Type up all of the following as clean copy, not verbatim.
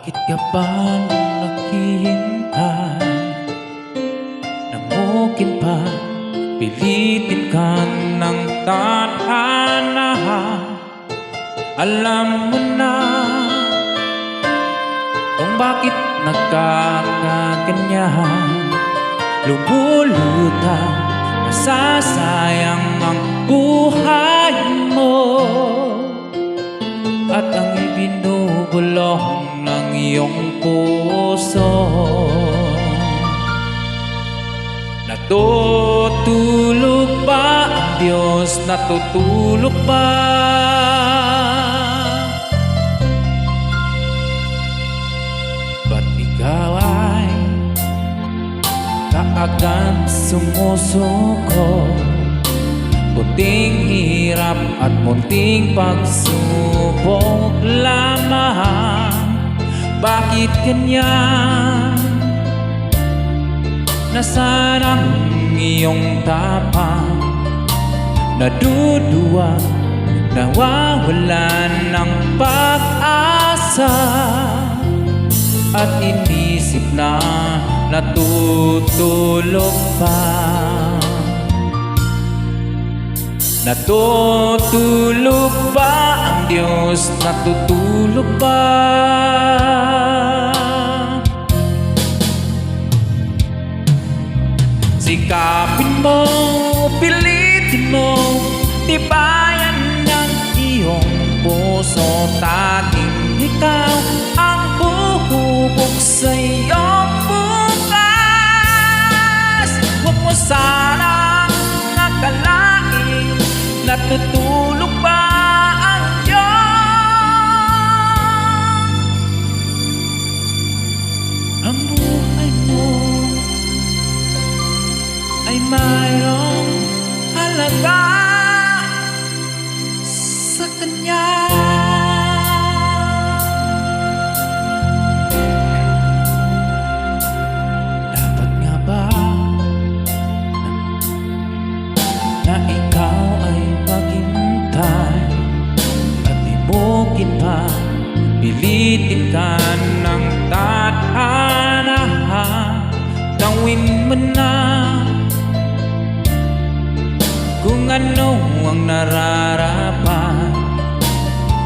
Bakit ka ba naghihintay? Namukin pa, pilitin ka ng tadhana. Alam mo na kung bakit nagkakaganyan. Lumulutang, masasayang ang buhay mo at ang ibinubulong ng iyong puso. Natutulog ba ang Diyos? Natutulog ba? Ba't ikaw ay kaagad sumusuko? Munting hirap at munting pagsubok lamang. Bakit ganyan? Nasaan ang iyong tapang? Naduduwag, nawawalan ng pag-asa, at inisip na natutulog pa. Natutulog ba ang Diyos? Natutulog ba? Sikapin mo, pilitin mo, tibayan ng iyong puso. Tanging ikaw ang huhubog sa iyong bukas. Huwag mo sanang akalain natutulog ba ang Diyos. Ang buhay mo ay mayroong halaga sa Kanya. Dapat nga ba na ikaw ay maghintay at imukin pa, pilitin ka ng tadhana? Gawin mo na kung ano ang nararapat.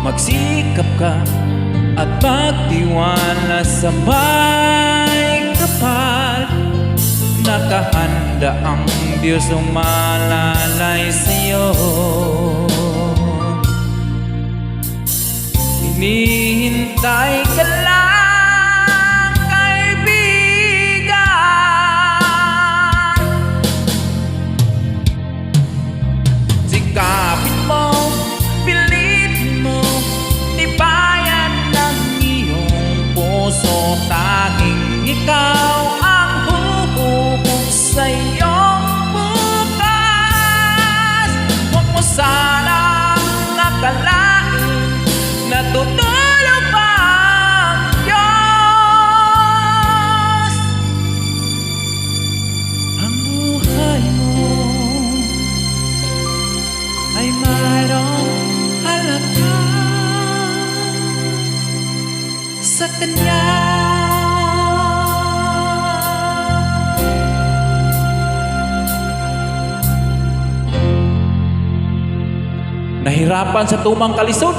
Magsikap ka at magtiwala sa may kapal. Nakahanda ang Diyos umalalay sa'yo. Hinihintay ka lang, kaibigan. Sikapin mo, pilitin mo, tibayan ng iyong puso. Tanging ikaw ang huhubog sa iyong bukas. Huwag mo sanang akalain natutulog ba ang Diyos. Ang buhay mo ay mayroong halaga sa Kanya. Nahirapan sa tumang kalisod,